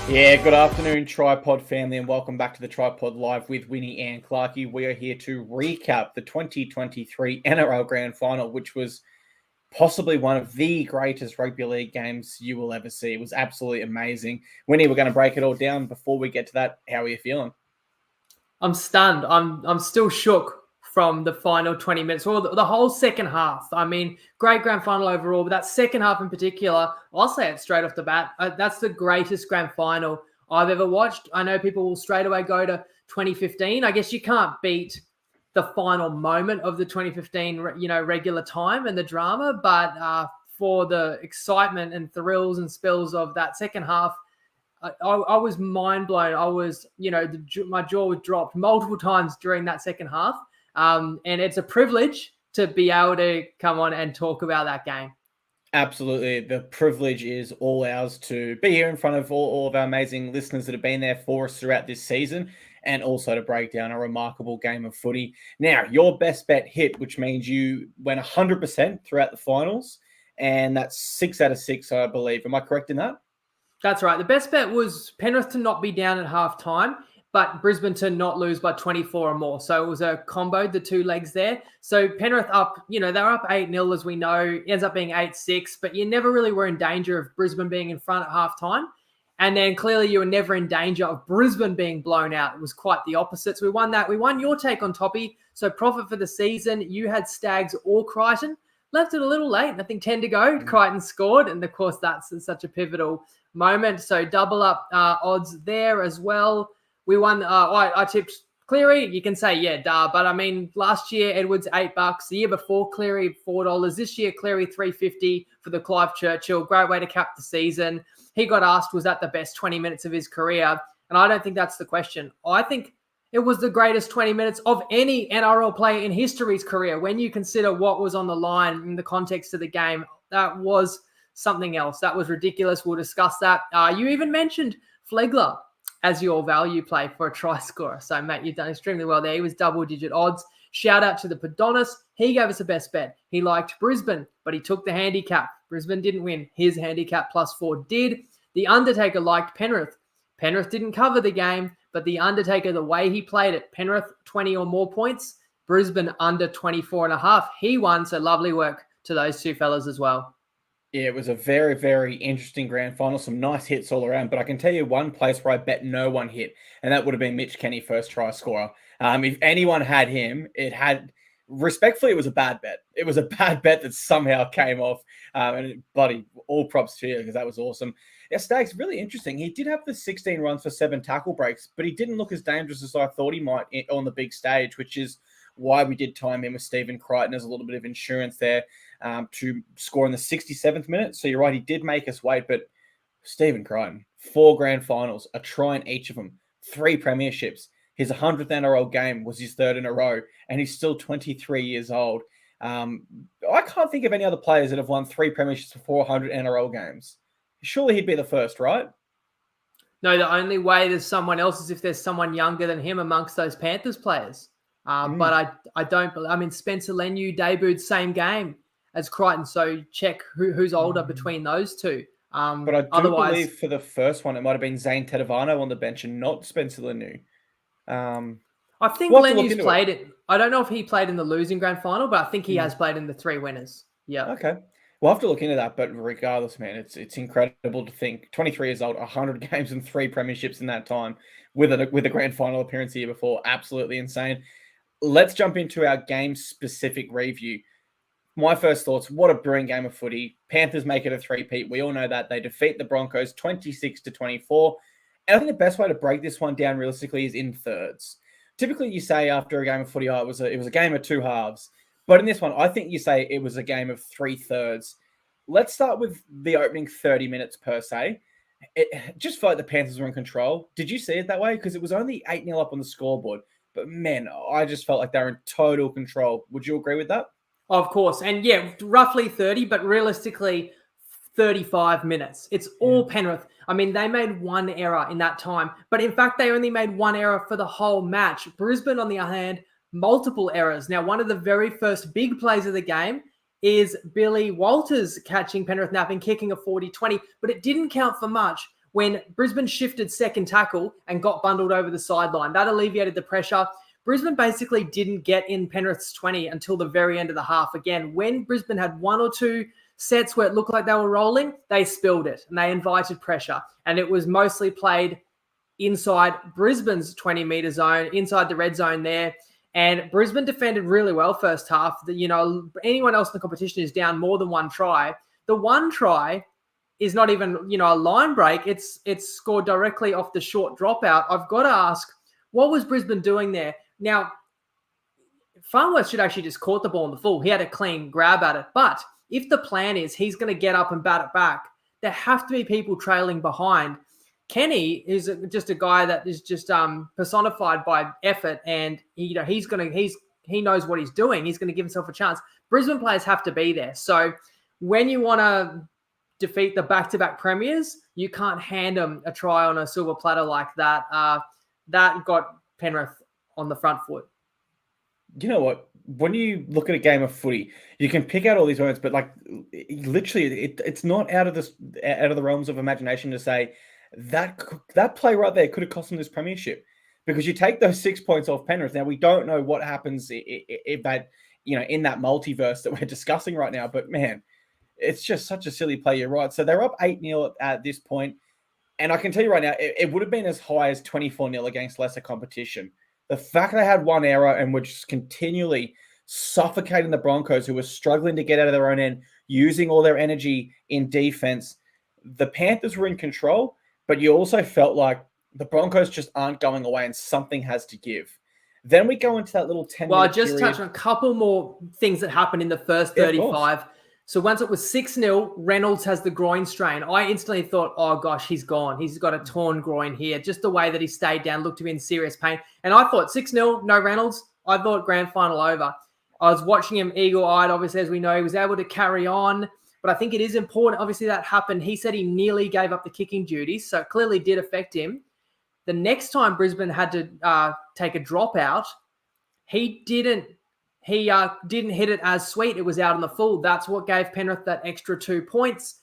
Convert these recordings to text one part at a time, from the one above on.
Yeah, good afternoon, TryPod family, and welcome back to the TryPod Live with Winnie and Clarkey. We are here to recap the 2023 NRL Grand Final, which was possibly one of the greatest rugby league games you will ever see. It was absolutely amazing. Winnie, we're going to break it all down. Before we get to that, how are you feeling? I'm stunned. I'm still shook from the final 20 minutes, or the whole second half. I mean, great grand final overall, but that second half in particular, I'll say it straight off the bat, that's the greatest grand final I've ever watched. I know people will straight away go to 2015. I guess you can't beat the final moment of the 2015, regular time and the drama, but for the excitement and thrills and spills of that second half, I was mind blown. I was, my jaw was dropped multiple times during that second half. And it's a privilege to be able to come on and talk about that game. Absolutely. The privilege is all ours to be here in front of all of our amazing listeners that have been there for us throughout this season, and also to break down a remarkable game of footy. Now, your best bet hit, which means you went 100% throughout the finals, and that's 6 out of 6, I believe. Am I correct in that? That's right. The best bet was Penrith to not be down at halftime, but Brisbane to not lose by 24 or more. So it was a combo, the two legs there. So Penrith up, they're up 8-0 as we know. It ends up being 8-6, but you never really were in danger of Brisbane being in front at halftime. And then clearly you were never in danger of Brisbane being blown out. It was quite the opposite. So we won that. We won your take on Toppy. So profit for the season. You had Stags or Crichton. Left it a little late. I think 10 to go. Crichton scored. And of course, that's such a pivotal moment. So double up odds there as well. We won. I tipped Cleary. You can say, yeah, duh. But I mean, last year, Edwards, $8. The year before, Cleary, $4. This year, Cleary, $3.50 for the Clive Churchill. Great way to cap the season. He got asked, was that the best 20 minutes of his career? And I don't think that's the question. I think it was the greatest 20 minutes of any NRL player in history's career. When you consider what was on the line in the context of the game, that was something else. That was ridiculous. We'll discuss that. You even mentioned Flegler as your value play for a try scorer. So, mate, you've done extremely well there. He was double-digit odds. Shout out to the Padonis. He gave us the best bet. He liked Brisbane, but he took the handicap. Brisbane didn't win. His handicap +4 did. The Undertaker liked Penrith. Penrith didn't cover the game, but the Undertaker, the way he played it, Penrith 20 or more points, Brisbane under 24.5. He won, so lovely work to those two fellas as well. Yeah, it was a very, very interesting grand final. Some nice hits all around. But I can tell you one place where I bet no one hit, and that would have been Mitch Kenny, first try scorer. If anyone had him, respectfully, it was a bad bet. It was a bad bet that somehow came off. Buddy, all props to you, because that was awesome. Yeah, Stag's really interesting. He did have the 16 runs for 7 tackle breaks, but he didn't look as dangerous as I thought he might on the big stage, which is why we did time him with Stephen Crichton as a little bit of insurance there to score in the 67th minute. So you're right, he did make us wait, but Stephen Crichton, 4 grand finals, a try in each of them, 3 premierships. His 100th NRL game was his 3rd in a row, and he's still 23 years old. I can't think of any other players that have won 3 premierships for 400 NRL games. Surely he'd be the first, right? No, the only way there's someone else is if there's someone younger than him amongst those Panthers players. But I don't believe. I mean, Spencer Leniu debuted same game as Crichton, so check who's older between those two. But I do believe for the first one, it might have been Zane Tedovano on the bench and not Spencer Leniu. I think Leniu's played it. I don't know if he played in the losing grand final, but I think he has played in the 3 winners. Yeah. Okay. We'll have to look into that, but regardless, man, it's incredible to think 23 years old, 100 games and 3 premierships in that time with a grand final appearance the year before. Absolutely insane. Let's jump into our game-specific review. My first thoughts, what a brilliant game of footy. Panthers make it a 3-peat. We all know that. They defeat the Broncos 26-24. And I think the best way to break this one down realistically is in thirds. Typically, you say after a game of footy, it was a game of 2 halves. But in this one, I think you say it was a game of 3 thirds. Let's start with the opening 30 minutes per se. It just felt like the Panthers were in control. Did you see it that way? Because it was only 8-0 up on the scoreboard. But, man, I just felt like they were in total control. Would you agree with that? Of course. And, yeah, roughly 30, but realistically 35 minutes. It's all Penrith. I mean, they made 1 error in that time. But, in fact, they only made 1 error for the whole match. Brisbane, on the other hand, multiple errors. Now, one of the very first big plays of the game is Billy Walters catching Penrith napping, kicking a 40-20, but it didn't count for much when Brisbane shifted second tackle and got bundled over the sideline. That alleviated the pressure. Brisbane basically didn't get in Penrith's 20 until the very end of the half. Again, when Brisbane had one or two sets where it looked like they were rolling, they spilled it and they invited pressure. And it was mostly played inside Brisbane's 20-metre zone, inside the red zone there. And Brisbane defended really well first half. Anyone else in the competition is down more than one try. The one try is not even, a line break. It's scored directly off the short dropout. I've got to ask, what was Brisbane doing there? Now, Farnworth should actually just caught the ball in the full. He had a clean grab at it. But if the plan is he's going to get up and bat it back, there have to be people trailing behind. Kenny is just a guy that is just personified by effort, and he knows what he's doing. He's going to give himself a chance. Brisbane players have to be there. So when you want to defeat the back-to-back premiers, you can't hand them a try on a silver platter like that. That got Penrith on the front foot. You know what? When you look at a game of footy, you can pick out all these moments, but literally, it's not out of the realms of imagination to say that play right there could have cost them this premiership, because you take those 6 points off Penrith. Now we don't know what happens if that in that multiverse that we're discussing right now, but man, it's just such a silly play. You're right. So they're up 8-0 at this point, and I can tell you right now, it would have been as high as 24-0 against lesser competition. The fact they had one error and were just continually suffocating the Broncos, who were struggling to get out of their own end, using all their energy in defense. The Panthers were in control, but you also felt like the Broncos just aren't going away and something has to give. Then we go into that little 10-minute Well, I just period. touched on a couple more things that happened in the first 35. So once it was 6-0, Reynolds has the groin strain. I instantly thought, oh gosh, he's gone. He's got a torn groin here. Just the way that he stayed down looked to be in serious pain. And I thought 6-0, no Reynolds. I thought grand final over. I was watching him eagle-eyed. Obviously, as we know, he was able to carry on. But I think it is important. Obviously, that happened. He said he nearly gave up the kicking duties, so it clearly did affect him. The next time Brisbane had to take a dropout, he didn't hit it as sweet. It was out on the full. That's what gave Penrith that extra 2 points.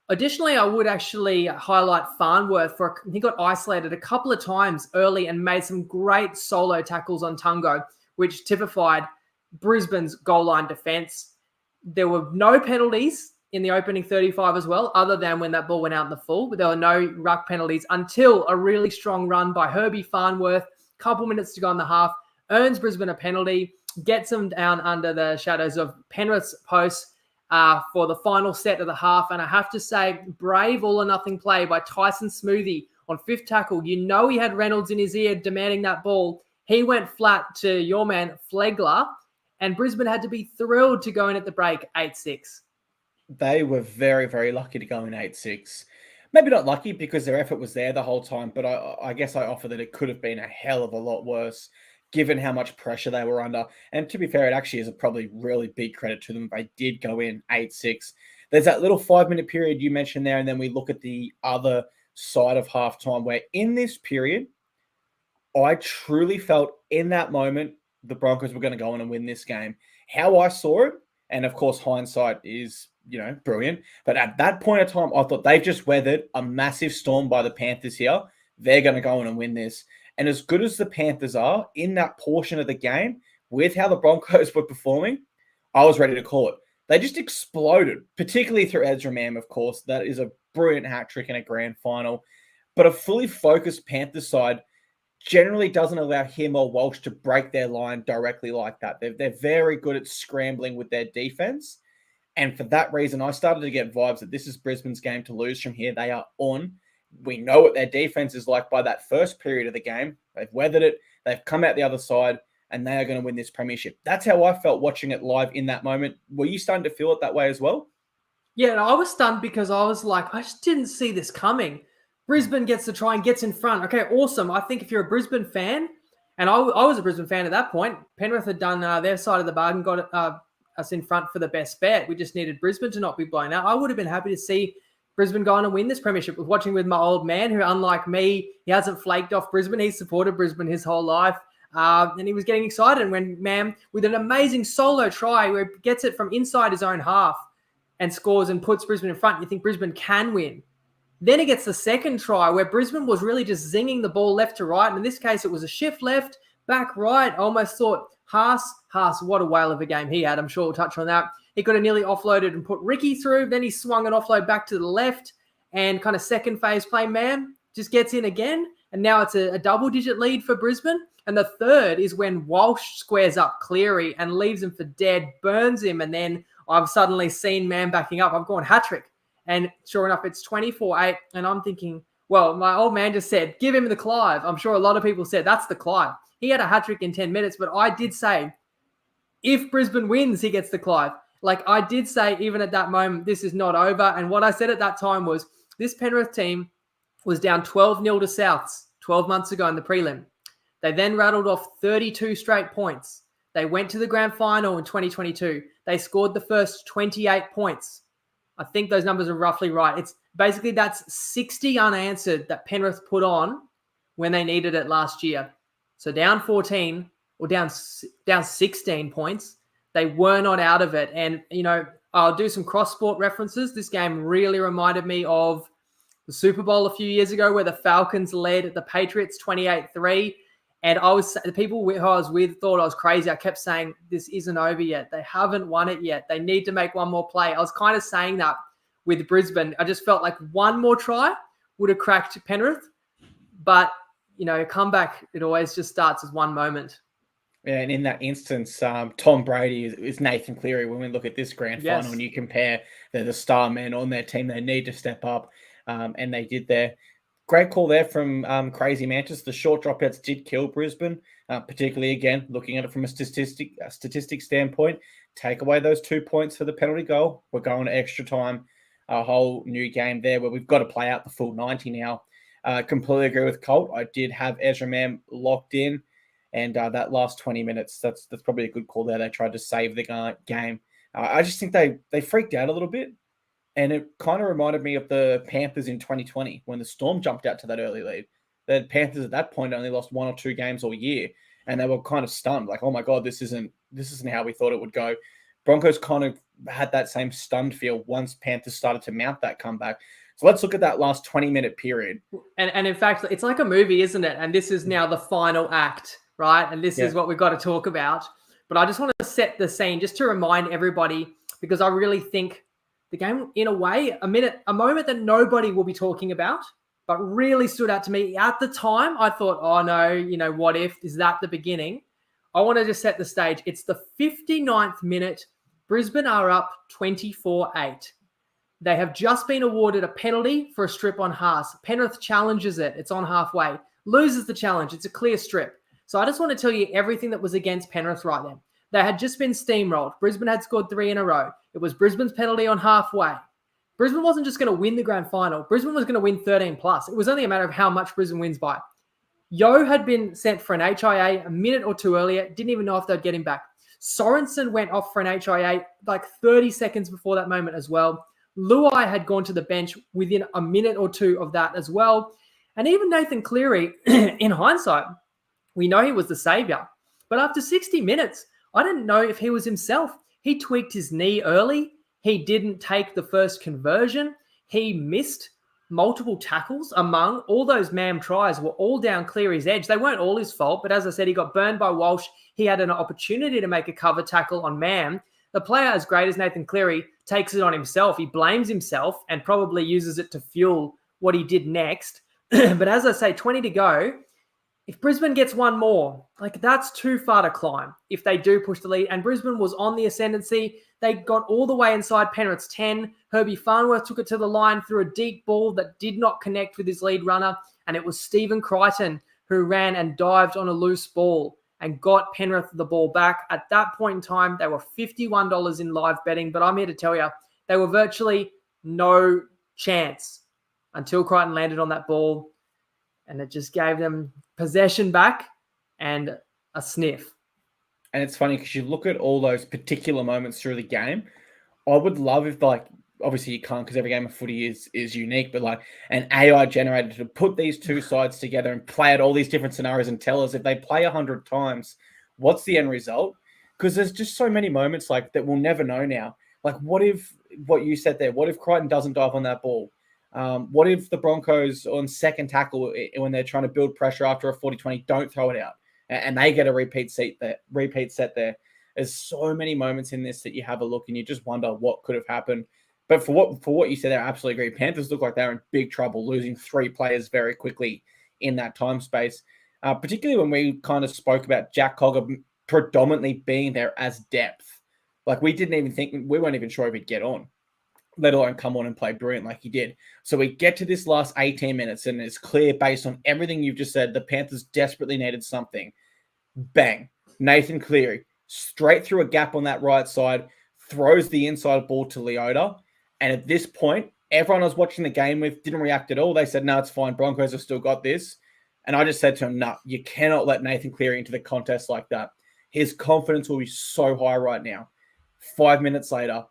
Additionally, I would actually highlight Farnworth. He got isolated a couple of times early and made some great solo tackles on Tungo, which typified Brisbane's goal line defense. There were no penalties in the opening 35 as well, other than when that ball went out in the full. But there were no ruck penalties until a really strong run by Herbie Farnworth. Couple minutes to go in the half, earns Brisbane a penalty, gets them down under the shadows of Penrith's posts for the final set of the half. And I have to say, brave all-or-nothing play by Tyson Smoothie on fifth tackle. You know he had Reynolds in his ear demanding that ball. He went flat to your man, Flegler, and Brisbane had to be thrilled to go in at the break, 8-6. They were very, very lucky to go in 8-6. Maybe not lucky because their effort was there the whole time, but I guess I offer that it could have been a hell of a lot worse given how much pressure they were under. And to be fair, it actually is a probably really big credit to them. They did go in 8-6. There's that little 5-minute period you mentioned there, and then we look at the other side of halftime where in this period, I truly felt in that moment the Broncos were going to go on and win this game. How I saw it, and of course hindsight is, brilliant, but at that point of time, I thought they've just weathered a massive storm by the Panthers here. They're going to go on and win this. And as good as the Panthers are in that portion of the game, with how the Broncos were performing, I was ready to call it. They just exploded, particularly through Ezra Mam, of course. That is a brilliant hat trick in a grand final. But a fully focused Panthers side generally doesn't allow him or Walsh to break their line directly like that. They're very good at scrambling with their defense. And for that reason, I started to get vibes that this is Brisbane's game to lose from here. They are on. We know what their defense is like by that first period of the game. They've weathered it. They've come out the other side, and they are going to win this premiership. That's how I felt watching it live in that moment. Were you starting to feel it that way as well? Yeah, I was stunned because I was like, I just didn't see this coming. Brisbane gets the try and gets in front. Okay, awesome. I think if you're a Brisbane fan, and I was a Brisbane fan at that point, Penrith had done their side of the bargain, got us in front for the best bet. We just needed Brisbane to not be blown out. I would have been happy to see Brisbane go on and win this premiership. Was watching with my old man who, unlike me, he hasn't flaked off Brisbane. He's supported Brisbane his whole life. And he was getting excited when Mam, with an amazing solo try where he gets it from inside his own half and scores and puts Brisbane in front. You think Brisbane can win. Then he gets the second try where Brisbane was really just zinging the ball left to right. And in this case, it was a shift left, back right. I almost thought Haas, what a whale of a game he had. I'm sure we'll touch on that. He could have nearly offloaded and put Ricky through. Then he swung an offload back to the left and kind of second phase play man just gets in again. And now it's a double-digit lead for Brisbane. And the third is when Walsh squares up Cleary and leaves him for dead, burns him, and then I've suddenly seen man backing up. I've gone hat-trick. And sure enough, it's 24-8. And I'm thinking, well, my old man just said, give him the Clive. I'm sure a lot of people said, that's the Clive. He had a hat-trick in 10 minutes, but I did say, if Brisbane wins, he gets the Clive. Like I did say, even at that moment, this is not over. And what I said at that time was, this Penrith team was down 12-0 to Souths 12 months ago in the prelim. They then rattled off 32 straight points. They went to the grand final in 2022. They scored the first 28 points. I think those numbers are roughly right. It's basically that's 60 unanswered that Penrith put on when they needed it last year. So down 14 or down 16 points, they were not out of it. And, you know, I'll do some cross-sport references. This game really reminded me of the Super Bowl a few years ago where the Falcons led the Patriots 28-3. And the people who I was with thought I was crazy. I kept saying, this isn't over yet. They haven't won it yet. They need to make one more play. I was kind of saying that with Brisbane. I just felt like one more try would have cracked Penrith. But, you know, comeback, it always just starts as one moment. Yeah, and in that instance, Tom Brady is Nathan Cleary. When we look at this grand final and you compare the star men on their team, they need to step up, and they did there. Great call there from Crazy Mantis. The short dropouts did kill Brisbane, particularly, again, looking at it from a statistic standpoint. Take away those 2 points for the penalty goal. We're going to extra time, a whole new game there where we've got to play out the full 90 now. Completely agree with Colt. I did have Ezra Mam locked in, and that last 20 minutes, that's probably a good call there. They tried to save the game. I just think they freaked out a little bit. And it kind of reminded me of the Panthers in 2020 when the Storm jumped out to that early lead. The Panthers at that point only lost 1 or 2 games all year, and they were kind of stunned, like, "Oh my God, this isn't how we thought it would go." Broncos kind of had that same stunned feel once Panthers started to mount that comeback. So let's look at that last 20-minute period. And in fact, it's like a movie, isn't it? And this is now the final act, right? And this is what we've got to talk about. But I just want to set the scene just to remind everybody, because I really think the game, in a way, a moment that nobody will be talking about, but really stood out to me. At the time, I thought, oh no, you know, what if? Is that the beginning? I want to just set the stage. It's the 59th minute. Brisbane are up 24-8. They have just been awarded a penalty for a strip on Haas. Penrith challenges it. It's on halfway. Loses the challenge. It's a clear strip. So I just want to tell you everything that was against Penrith right then. They had just been steamrolled. Brisbane had scored 3 in a row. It was Brisbane's penalty on halfway. Brisbane wasn't just going to win the grand final. Brisbane was going to win 13 plus. It was only a matter of how much Brisbane wins by. Yo had been sent for an HIA a minute or two earlier. Didn't even know if they'd get him back. Sorensen went off for an HIA like 30 seconds before that moment as well. Luai had gone to the bench within a minute or two of that as well. And even Nathan Cleary, in hindsight, we know he was the saviour. But after 60 minutes, I didn't know if he was himself. He tweaked his knee early. He didn't take the first conversion. He missed multiple tackles. Among all those MAM tries were all down Cleary's edge. They weren't all his fault, but as I said, he got burned by Walsh. He had an opportunity to make a cover tackle on MAM. The player as great as Nathan Cleary takes it on himself. He blames himself and probably uses it to fuel what he did next. But as I say, 20 to go. If Brisbane gets one more, like that's too far to climb if they do push the lead. And Brisbane was on the ascendancy. They got all the way inside Penrith's 10. Herbie Farnworth took it to the line through a deep ball that did not connect with his lead runner. And it was Stephen Crichton who ran and dived on a loose ball and got Penrith the ball back. At that point in time, they were $51 in live betting. But I'm here to tell you, they were virtually no chance until Crichton landed on that ball. And it just gave them possession back and a sniff. And it's funny because you look at all those particular moments through the game. I would love if, like, obviously you can't because every game of footy is unique, but like an AI generator to put these two sides together and play out all these different scenarios and tell us if they play 100 times, what's the end result? Because there's just so many moments like that we'll never know now. Like what you said there, what if Crichton doesn't dive on that ball? What if the Broncos on second tackle, when they're trying to build pressure after a 40-20, don't throw it out and they get a repeat set there? There's so many moments in this that you have a look and you just wonder what could have happened. But for what you said, I absolutely agree. Panthers look like they're in big trouble, losing 3 players very quickly in that time space, particularly when we kind of spoke about Jack Cogger predominantly being there as depth. Like we weren't even sure if he'd get on, let alone come on and play brilliant like he did. So we get to this last 18 minutes and it's clear based on everything you've just said, the Panthers desperately needed something. Bang. Nathan Cleary, straight through a gap on that right side, throws the inside ball to Leota. And at this point, everyone I was watching the game with didn't react at all. They said, no, it's fine. Broncos have still got this. And I just said to him, no, you cannot let Nathan Cleary into the contest like that. His confidence will be so high right now. 5 minutes later,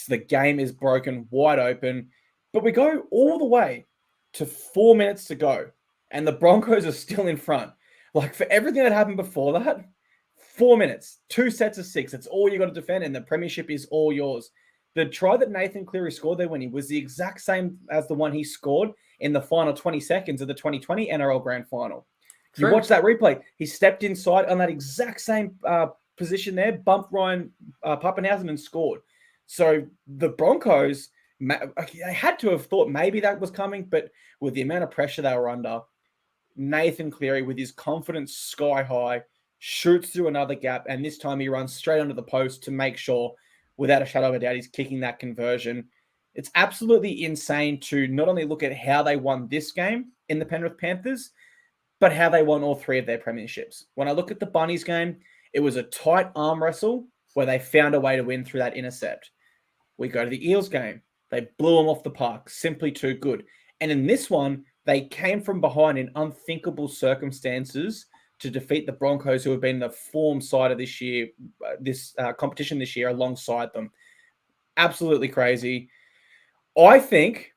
the game is broken, wide open. But we go all the way to 4 minutes to go. And the Broncos are still in front. Like for everything that happened before that, 4 minutes, 2 sets of 6. It's all you got to defend, and the premiership is all yours. The try that Nathan Cleary scored there, Winnie, was the exact same as the one he scored in the final 20 seconds of the 2020 NRL Grand Final. True. You watch that replay. He stepped inside on that exact same position there, bumped Ryan Pappenhausen and scored. So the Broncos, they had to have thought maybe that was coming, but with the amount of pressure they were under, Nathan Cleary, with his confidence sky high, shoots through another gap, and this time he runs straight under the post to make sure, without a shadow of a doubt, he's kicking that conversion. It's absolutely insane to not only look at how they won this game in the Penrith Panthers, but how they won all 3 of their premierships. When I look at the Bunnies game, it was a tight arm wrestle where they found a way to win through that intercept. We go to the Eels game. They blew them off the park. Simply too good. And in this one, they came from behind in unthinkable circumstances to defeat the Broncos, who have been the form side of this year, this competition this year, alongside them. Absolutely crazy. I think,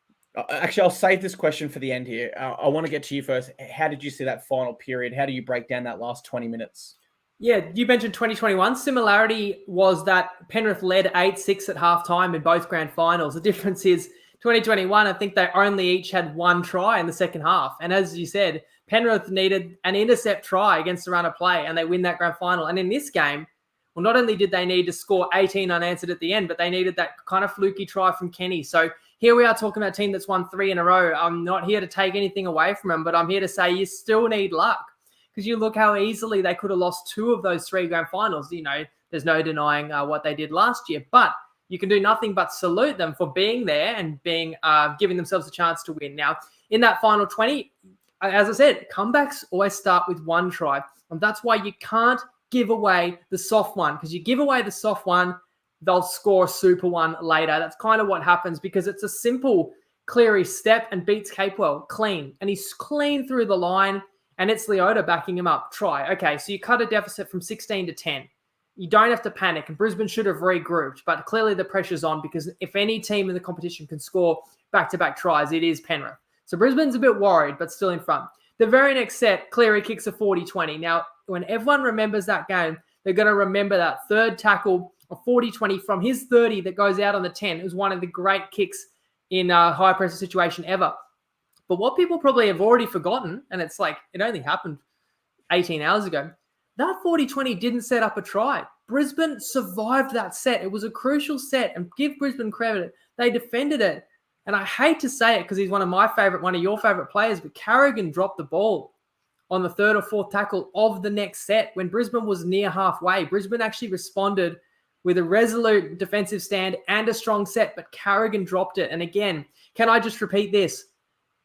actually, I'll save this question for the end here. I want to get to you first. How did you see that final period? How do you break down that last 20 minutes? Yeah, you mentioned 2021. Similarity was that Penrith led 8-6 at halftime in both grand finals. The difference is 2021, I think they only each had 1 try in the second half. And as you said, Penrith needed an intercept try against the run of play, and they win that grand final. And in this game, well, not only did they need to score 18 unanswered at the end, but they needed that kind of fluky try from Kenny. So here we are talking about a team that's won 3 in a row. I'm not here to take anything away from them, but I'm here to say you still need luck. Because you look how easily they could have lost 2 of those 3 grand finals. You know, there's no denying what they did last year. But you can do nothing but salute them for being there and giving themselves a chance to win. Now, in that final 20, as I said, comebacks always start with 1 try. And that's why you can't give away the soft one. Because you give away the soft one, they'll score a super one later. That's kind of what happens because it's a simple Cleary step and beats Capewell clean. And he's clean through the line. And it's Leota backing him up. Try. Okay, so you cut a deficit from 16 to 10. You don't have to panic. And Brisbane should have regrouped. But clearly the pressure's on because if any team in the competition can score back-to-back tries, it is Penrith. So Brisbane's a bit worried, but still in front. The very next set, Cleary kicks a 40-20. Now, when everyone remembers that game, they're going to remember that third tackle, a 40-20 from his 30 that goes out on the 10. It was one of the great kicks in a high-pressure situation ever. But what people probably have already forgotten, and it's like it only happened 18 hours ago, that 40-20 didn't set up a try. Brisbane survived that set. It was a crucial set, and give Brisbane credit. They defended it. And I hate to say it because he's one of your favorite players, but Carrigan dropped the ball on the 3rd or 4th tackle of the next set when Brisbane was near halfway. Brisbane actually responded with a resolute defensive stand and a strong set, but Carrigan dropped it. And again, can I just repeat this?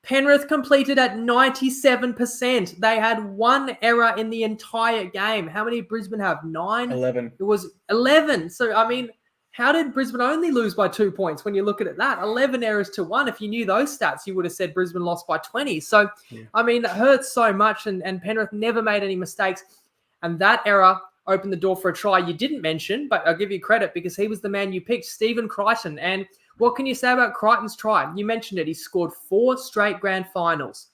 Penrith completed at 97%. They had 1 error in the entire game. How many did Brisbane have? 9? 11. It was 11. So, I mean, how did Brisbane only lose by 2 points when you look at that? 11 errors to 1. If you knew those stats, you would have said Brisbane lost by 20. So, yeah. I mean, it hurts so much, and Penrith never made any mistakes. And that error opened the door for a try you didn't mention, but I'll give you credit because he was the man you picked, Stephen Crichton. And what can you say about Crichton's try? You mentioned it. He scored 4 straight grand finals.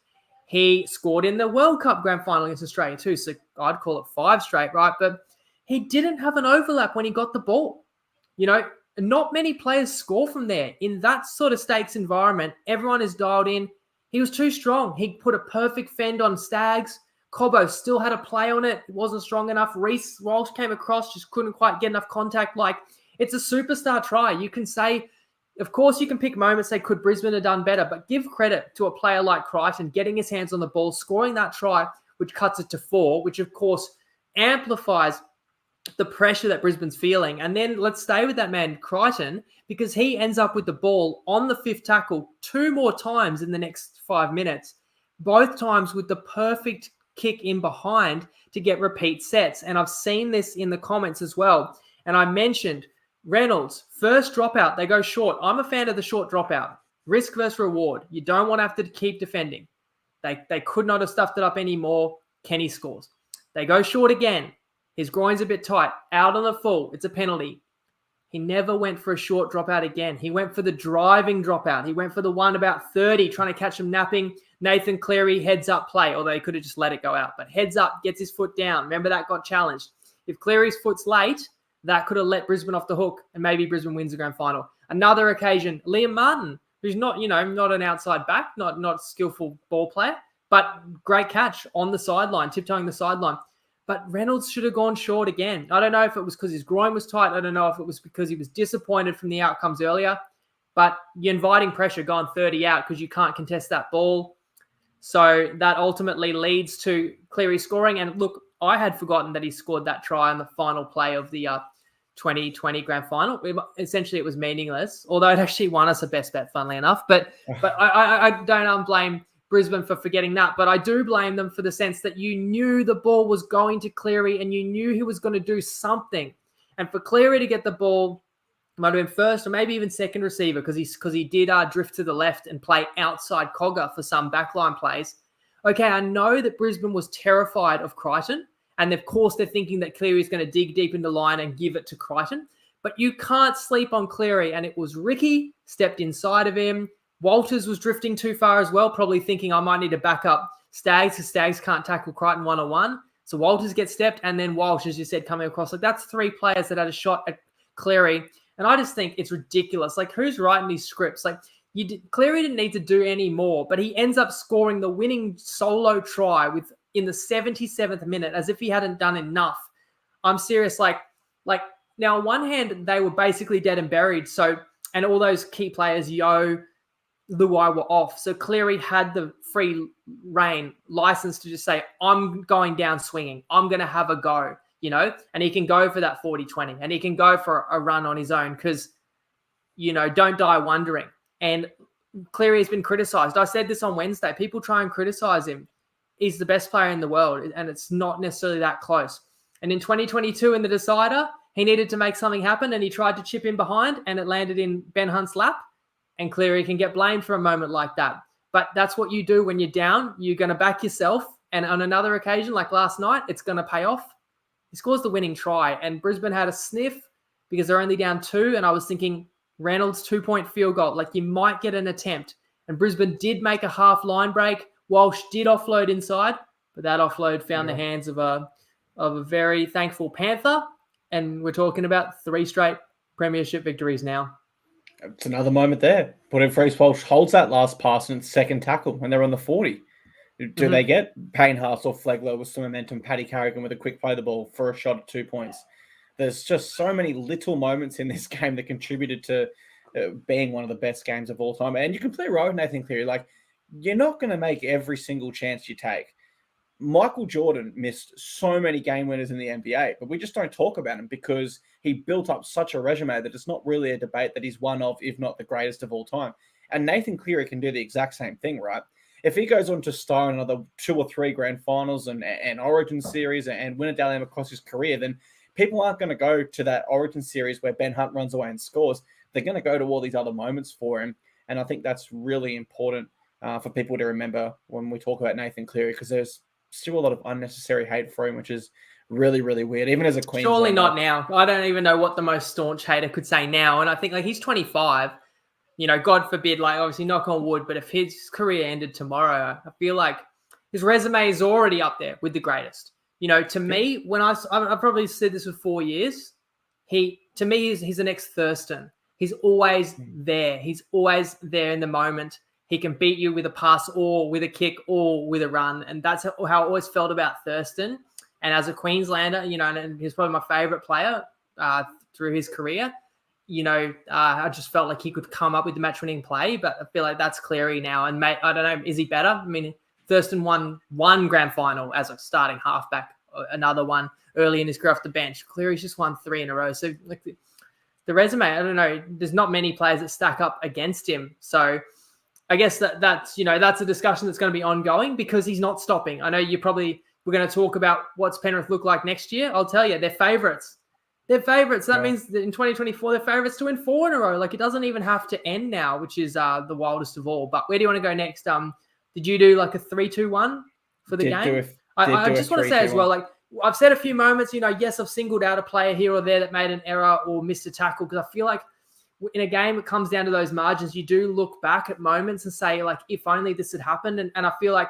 He scored in the World Cup grand final against Australia too, so I'd call it 5 straight, right? But he didn't have an overlap when he got the ball. You know, not many players score from there. In that sort of stakes environment, everyone is dialed in. He was too strong. He put a perfect fend on Stags. Cobbo still had a play on it. It wasn't strong enough. Reece Walsh came across, just couldn't quite get enough contact. Like, it's a superstar try. You can say, of course, you can pick moments, say, could Brisbane have done better? But give credit to a player like Crichton getting his hands on the ball, scoring that try, which cuts it to 4, which, of course, amplifies the pressure that Brisbane's feeling. And then let's stay with that man, Crichton, because he ends up with the ball on the 5th tackle 2 more times in the next 5 minutes, both times with the perfect kick in behind to get repeat sets. And I've seen this in the comments as well. And I mentioned Reynolds, first dropout, they go short. I'm a fan of the short dropout. Risk versus reward. You don't want to have to keep defending. They could not have stuffed it up anymore. Kenny scores. They go short again. His groin's a bit tight. Out on the full. It's a penalty. He never went for a short dropout again. He went for the driving dropout. He went for the one about 30, trying to catch him napping. Nathan Cleary, heads up play, although he could have just let it go out. But heads up, gets his foot down. Remember, that got challenged. If Cleary's foot's late, that could have let Brisbane off the hook, and maybe Brisbane wins the grand final. Another occasion, Liam Martin, who's not an outside back, not a skillful ball player, but great catch on the sideline, tiptoeing the sideline. But Reynolds should have gone short again. I don't know if it was because his groin was tight. I don't know if it was because he was disappointed from the outcomes earlier. But you're inviting pressure going 30 out because you can't contest that ball. So that ultimately leads to Cleary scoring. And look, I had forgotten that he scored that try on the final play of the 2020 grand final. Essentially, it was meaningless, although it actually won us a best bet, funnily enough. But I don't blame Brisbane for forgetting that, but I do blame them for the sense that you knew the ball was going to Cleary and you knew he was going to do something. And for Cleary to get the ball, might have been first or maybe even second receiver because he did drift to the left and play outside Cogger for some backline plays. Okay, I know that Brisbane was terrified of Crichton, and of course they're thinking that Cleary is going to dig deep into the line and give it to Crichton, but you can't sleep on Cleary, and it was Ricky stepped inside of him. Walters was drifting too far as well, probably thinking I might need to back up Stags because Stags can't tackle Crichton one-on-one. So Walters gets stepped, and then Walsh, as you said, coming across. Like, that's 3 players that had a shot at Cleary. And I just think it's ridiculous. Like, who's writing these scripts? Like, Cleary didn't need to do any more, but he ends up scoring the winning solo try in the 77th minute as if he hadn't done enough. I'm serious. Like now on one hand, they were basically dead and buried. So, and all those key players, Yo, Luai, were off. So Cleary had the free reign license to just say, I'm going down swinging. I'm going to have a go, and he can go for that 40-20 and he can go for a run on his own because, don't die wondering. And Cleary has been criticized. I said this on Wednesday. People try and criticize him. He's the best player in the world, and it's not necessarily that close. And in 2022 in the decider, he needed to make something happen, and he tried to chip in behind, and it landed in Ben Hunt's lap. And Cleary can get blamed for a moment like that. But that's what you do when you're down. You're going to back yourself. And on another occasion, like last night, it's going to pay off. He scores the winning try. And Brisbane had a sniff because they're only down 2. And I was thinking, Reynolds 2-point field goal. Like, you might get an attempt. And Brisbane did make a half line break. Walsh did offload inside. But that offload found the hands of a very thankful Panther. And we're talking about 3 straight premiership victories now. It's another moment there. But if Reece Walsh holds that last pass in its second tackle when they're on the 40, do they get Payne Haas or Flegler with some momentum, Paddy Carrigan with a quick play of the ball for a shot at 2 points? There's just so many little moments in this game that contributed to being one of the best games of all time. And you can play right with Nathan Cleary. Like, you're not going to make every single chance you take. Michael Jordan missed so many game winners in the NBA, but we just don't talk about him because he built up such a resume that it's not really a debate that he's one of, if not the greatest of all time. And Nathan Cleary can do the exact same thing, right? If he goes on to star in another 2 or 3 grand finals and Origin series and win a Dally M across his career, then people aren't going to go to that Origin series where Ben Hunt runs away and scores. They're going to go to all these other moments for him. And I think that's really important for people to remember when we talk about Nathan Cleary, because there's still a lot of unnecessary hate for him, which is really, really weird, even as a Queenslander. Surely not now. I don't even know what the most staunch hater could say now. And I think, like, he's 25. God forbid, like, obviously knock on wood, but if his career ended tomorrow, I feel like his resume is already up there with the greatest. To me, when I've probably said this for 4 years, to me, he's the next Thurston. He's always there. He's always there in the moment. He can beat you with a pass or with a kick or with a run. And that's how I always felt about Thurston. And as a Queenslander, and he's probably my favourite player through his career, I just felt like he could come up with the match-winning play, but I feel like that's Cleary now. And mate, I don't know, is he better? I mean, Thurston won one grand final as a starting halfback, another one early in his career off the bench. Cleary's just won 3 in a row. So like the resume, I don't know, there's not many players that stack up against him. So I guess that's a discussion that's going to be ongoing because he's not stopping. I know we're going to talk about what's Penrith look like next year. I'll tell you, they're favourites. They're favourites. That means that in 2024, they're favourites to win 4 in a row. Like, it doesn't even have to end now, which is the wildest of all. But where do you want to go next? Did you do like a 3-2-1 for the game? I just want to say as well, like, I've said a few moments, yes, I've singled out a player here or there that made an error or missed a tackle because I feel like in a game, it comes down to those margins. You do look back at moments and say, like, if only this had happened. And I feel like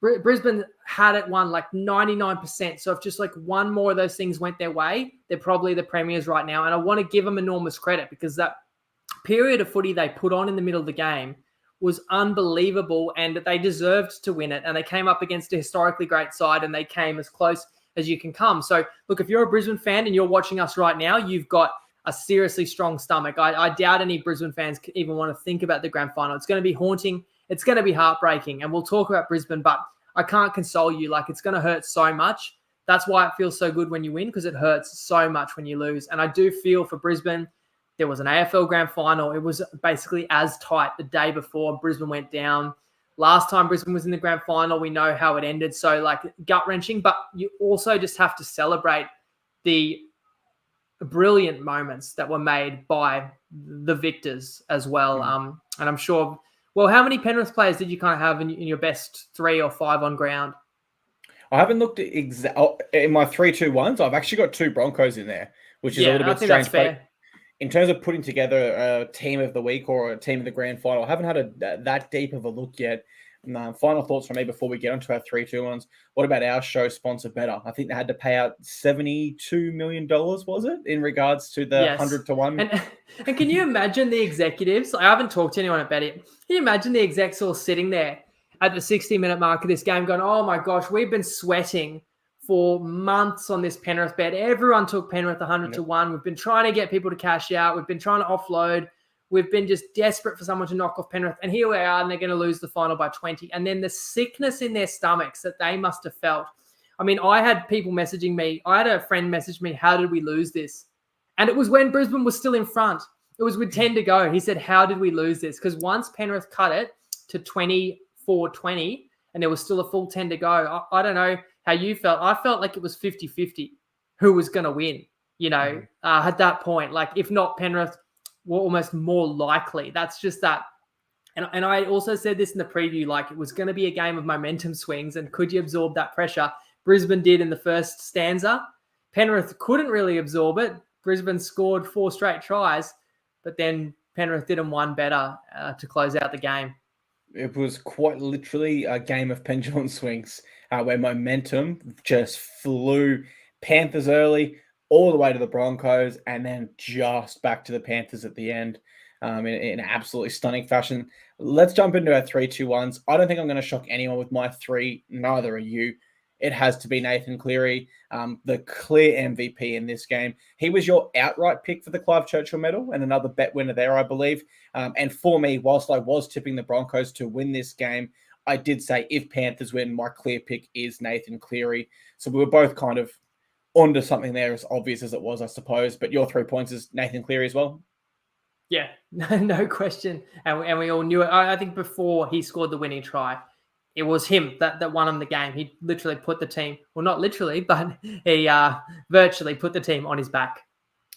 Brisbane had it won like 99%. So if just like one more of those things went their way, they're probably the premiers right now. And I want to give them enormous credit because that period of footy they put on in the middle of the game was unbelievable and they deserved to win it. And they came up against a historically great side and they came as close as you can come. So look, if you're a Brisbane fan and you're watching us right now, you've got a seriously strong stomach. I doubt any Brisbane fans even want to think about the grand final. It's going to be haunting. It's going to be heartbreaking. And we'll talk about Brisbane, but I can't console you. Like, it's going to hurt so much. That's why it feels so good when you win, because it hurts so much when you lose. And I do feel for Brisbane, there was an AFL grand final. It was basically as tight the day before Brisbane went down. Last time Brisbane was in the grand final, we know how it ended. So, like, gut-wrenching. But you also just have to celebrate the brilliant moments that were made by the victors as well. And I'm sure... Well, how many Penrith players did you kind of have in your best 3 or 5 on ground? I haven't looked at in my 3-2-1s. I've actually got 2 Broncos in there, which is a little bit strange. That's fair. In terms of putting together a team of the week or a team of the grand final, I haven't had that deep of a look yet. Final thoughts from me before we get onto our 3-2-1s. What about our show sponsor Better? I think they had to pay out $72 million, was it, in regards to the 100-1? And can you imagine the executives? I haven't talked to anyone about it. Can you imagine the execs all sitting there at the 60-minute mark of this game going, oh my gosh, we've been sweating for months on this Penrith bet. Everyone took Penrith 100-1. We've been trying to get people to cash out. We've been trying to offload. We've been just desperate for someone to knock off Penrith. And here we are, and they're going to lose the final by 20. And then the sickness in their stomachs that they must have felt. I mean, I had people messaging me. I had a friend message me, how did we lose this? And it was when Brisbane was still in front. It was with 10 to go. He said, how did we lose this? Because once Penrith cut it to 24-20, and there was still a full 10 to go, I don't know how you felt. I felt like it was 50-50 who was going to win, at that point. Like, if not Penrith, were almost more likely. That's just that. And I also said this in the preview, like, it was going to be a game of momentum swings, and could you absorb that pressure? Brisbane did in the first stanza. Penrith couldn't really absorb it. Brisbane scored 4 straight tries, but then Penrith did them one better to close out the game. It was quite literally a game of pendulum swings where momentum just flew Panthers early, all the way to the Broncos, and then just back to the Panthers at the end in absolutely stunning fashion. Let's jump into our 3-2-1s. I don't think I'm going to shock anyone with my 3. Neither are you. It has to be Nathan Cleary, the clear MVP in this game. He was your outright pick for the Clive Churchill medal and another bet winner there, I believe. And for me, whilst I was tipping the Broncos to win this game, I did say if Panthers win, my clear pick is Nathan Cleary. So we were both kind of onto something there, as obvious as it was, I suppose. But your 3 points is Nathan Cleary as well? Yeah, no question. And we all knew it. I think before he scored the winning try, it was him that won him the game. He literally put the team, well, not literally, but he virtually put the team on his back.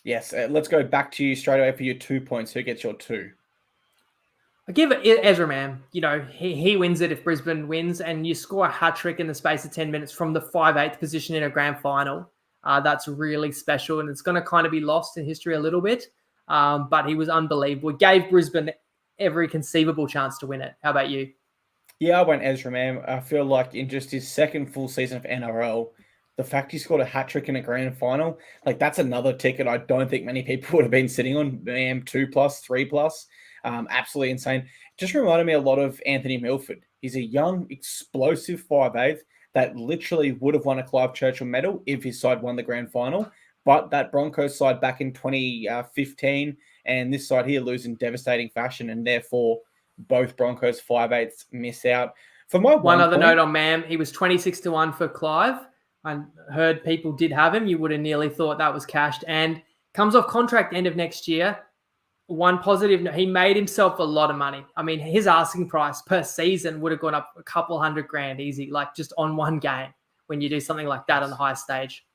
Yes, let's go back to you straight away for your 2 points. Who gets your 2? I give it Ezra Mam. He wins it if Brisbane wins, and you score a hat-trick in the space of 10 minutes from the 5/8 position in a grand final. That's really special, and it's going to kind of be lost in history a little bit. But he was unbelievable. He gave Brisbane every conceivable chance to win it. How about you? Yeah, I went Ezra Mam. I feel like in just his second full season of NRL, the fact he scored a hat trick in a grand final, like that's another ticket I don't think many people would have been sitting on. 2+, 3+. Absolutely insane. Just reminded me a lot of Anthony Milford. He's a young, explosive 5'8" that literally would have won a Clive Churchill medal if his side won the grand final. But that Broncos side back in 2015 and this side here lose in devastating fashion, and therefore both Broncos 5'8" miss out. For my one other note on Mam, he was 26-1 for Clive. I heard people did have him. You would have nearly thought that was cashed, and comes off contract end of next year. One positive, he made himself a lot of money. I mean, his asking price per season would have gone up a couple $100,000 easy, like just on one game when you do something like that on the high stage.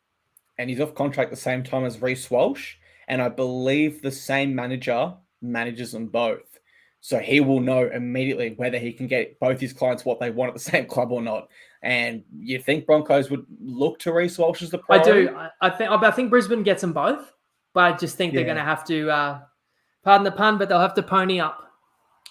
And he's off contract the same time as Reece Walsh. And I believe the same manager manages them both. So he will know immediately whether he can get both his clients what they want at the same club or not. And you think Broncos would look to Reece Walsh as the priority? I do. I think Brisbane gets them both. But I just think they're going to have to, pardon the pun, but they'll have to pony up.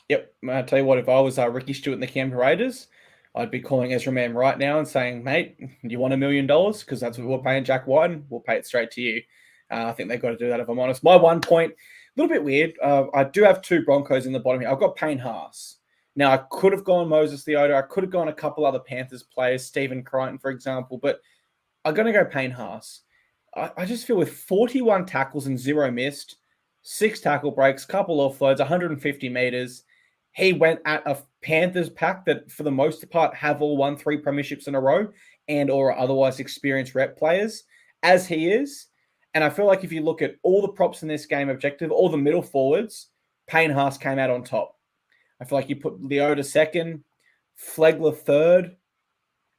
Yep. I'll tell you what, if I was Ricky Stewart and the Canberra Raiders, I'd be calling Ezra Mam right now and saying, mate, do you want $1 million? Because that's what we're paying Jack White, and we'll pay it straight to you. I think they've got to do that, if I'm honest. My 1 point, a little bit weird. I do have 2 Broncos in the bottom here. I've got Payne Haas. Now, I could have gone Moses Leota. I could have gone a couple other Panthers players, Stephen Crichton, for example, but I'm going to go Payne Haas. I just feel with 41 tackles and 0 missed, 6 tackle breaks, couple offloads, 150 meters, he went at a Panthers pack that, for the most part, have all won 3 premierships in a row and or are otherwise experienced rep players, as he is. And I feel like if you look at all the props in this game objective, all the middle forwards, Payne Haas came out on top. I feel like you put Leota second, Flegler third,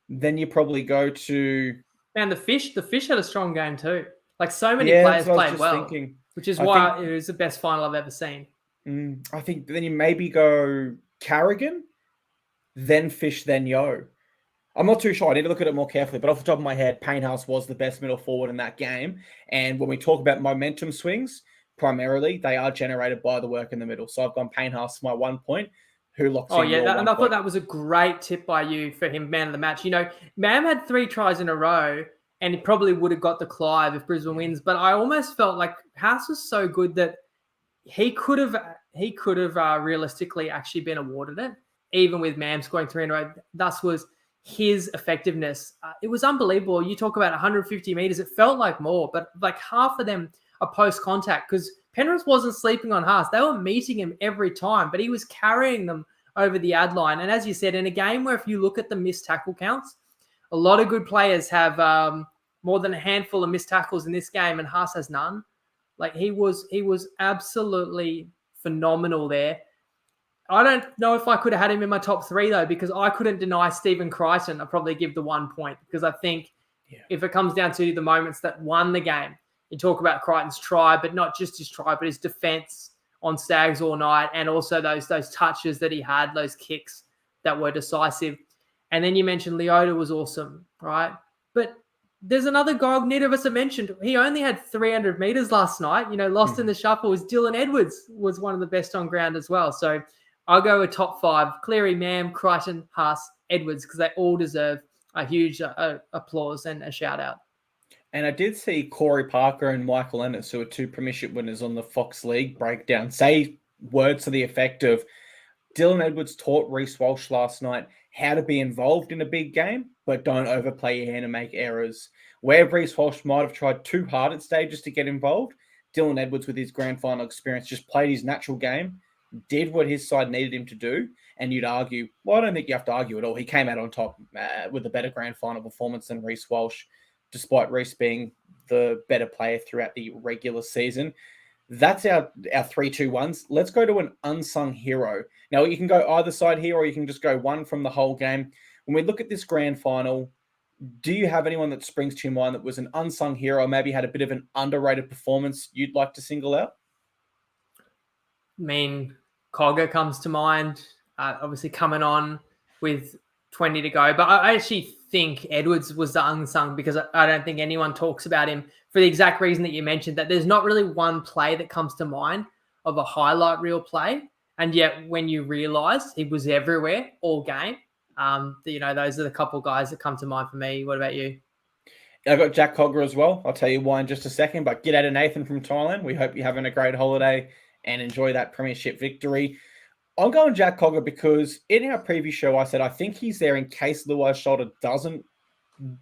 then you probably go to... And the fish had a strong game too. Like so many players played well, which is why it was the best final I've ever seen. I think then you maybe go Carrigan, then Fish, then Yo. I'm not too sure. I need to look at it more carefully. But off the top of my head, Payne Haas was the best middle forward in that game. And when we talk about momentum swings, primarily, they are generated by the work in the middle. So I've gone Payne Haas for my 1 point. Who locks in your 1 point? And I thought that was a great tip by you for him, man of the match. You know, Mam had 3 tries in a row, and he probably would have got the Clive if Brisbane wins. But I almost felt like Haas was so good that he could have realistically actually been awarded it, even with Mam scoring 3 in a row. Thus was his effectiveness. It was unbelievable. You talk about 150 meters. It felt like more, but like half of them are post-contact because Penrith wasn't sleeping on Haas. They were meeting him every time, but he was carrying them over the ad line. And as you said, in a game where if you look at the missed tackle counts, a lot of good players have more than a handful of missed tackles in this game, and Haas has none. Like he was absolutely phenomenal there. I don't know if I could have had him in my top 3 though, because I couldn't deny Stephen Crichton. I'd probably give the 1 point because I think if it comes down to the moments that won the game, you talk about Crichton's try, but not just his try, but his defense on Stags all night, and also those touches that he had, those kicks that were decisive. And then you mentioned Leota was awesome, right? But there's another guy neither of us have mentioned. He only had 300 meters last night. You know, lost in the shuffle was Dylan Edwards, was one of the best on ground as well. So I'll go with top 5. Cleary, Mam, Crichton, Haas, Edwards, because they all deserve a huge applause and a shout out. And I did see Corey Parker and Michael Ennis, who are 2 premiership winners on the Fox League breakdown, say words to the effect of Dylan Edwards taught Reece Walsh last night how to be involved in a big game, but don't overplay your hand and make errors. Where Reece Walsh might have tried too hard at stages to get involved, Dylan Edwards, with his grand final experience, just played his natural game, did what his side needed him to do, and you'd argue, well, I don't think you have to argue at all. He came out on top with a better grand final performance than Reece Walsh, despite Reece being the better player throughout the regular season. That's our 3-2-1s. Let's go to an unsung hero. Now, you can go either side here, or you can just go one from the whole game. When we look at this grand final, do you have anyone that springs to your mind that was an unsung hero, or maybe had a bit of an underrated performance you'd like to single out? I mean, Cogger comes to mind, obviously coming on with 20 to go. But I actually think Edwards was the unsung because I don't think anyone talks about him for the exact reason that you mentioned, that there's not really one play that comes to mind of a highlight reel play. And yet when you realize he was everywhere all game, those are the couple guys that come to mind for me. What about you? I've got Jack Cogger as well. I'll tell you why in just a second, but get out of Nathan from Thailand. We hope you're having a great holiday and enjoy that premiership victory. I'm going Jack Cogger because in our previous show, I said I think he's there in case Luai's shoulder doesn't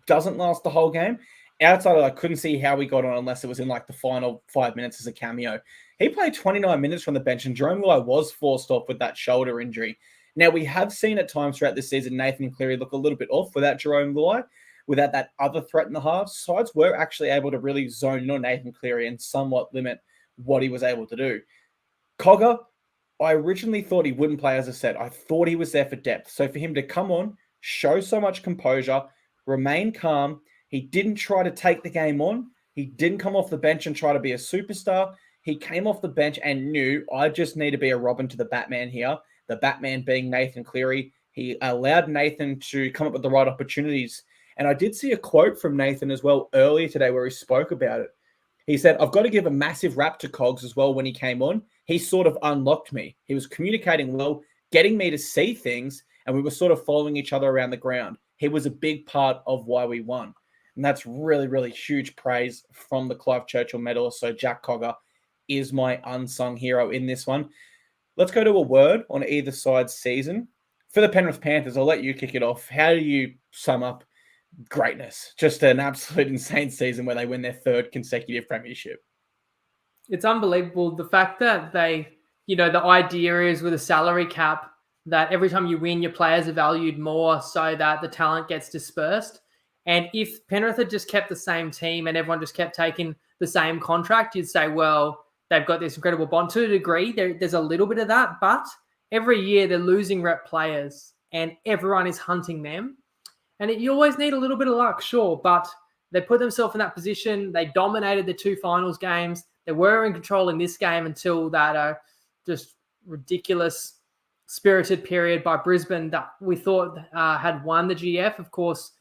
last the whole game. Outside of that, I couldn't see how he got on unless it was in like the final 5 minutes as a cameo. He played 29 minutes from the bench, and Jerome Luai was forced off with that shoulder injury. Now, we have seen at times throughout this season Nathan Cleary look a little bit off without Jerome Luai, without that other threat in the halves. Sides were actually able to really zone in on Nathan Cleary and somewhat limit what he was able to do. Cogger, I originally thought he wouldn't play, as I said. I thought he was there for depth. So for him to come on, show so much composure, remain calm, he didn't try to take the game on. He didn't come off the bench and try to be a superstar. He came off the bench and knew, I just need to be a Robin to the Batman here. The Batman being Nathan Cleary. He allowed Nathan to come up with the right opportunities. And I did see a quote from Nathan as well earlier today where he spoke about it. He said, I've got to give a massive rap to Cogs as well when he came on. He sort of unlocked me. He was communicating well, getting me to see things, and we were sort of following each other around the ground. He was a big part of why we won. And that's really, really huge praise from the Clive Churchill medalist. So Jack Cogger is my unsung hero in this one. Let's go to a word on either side's season. For the Penrith Panthers, I'll let you kick it off. How do you sum up greatness? Just an absolute insane season where they win their third consecutive premiership. It's unbelievable. The fact that they, the idea is with a salary cap that every time you win, your players are valued more so that the talent gets dispersed. And if Penrith had just kept the same team and everyone just kept taking the same contract, you'd say, well, they've got this incredible bond. To a degree, there's a little bit of that, but every year they're losing rep players and everyone is hunting them. And you always need a little bit of luck, sure, but they put themselves in that position. They dominated the two finals games. They were in control in this game until that just ridiculous spirited period by Brisbane that we thought had won the GF. Of course,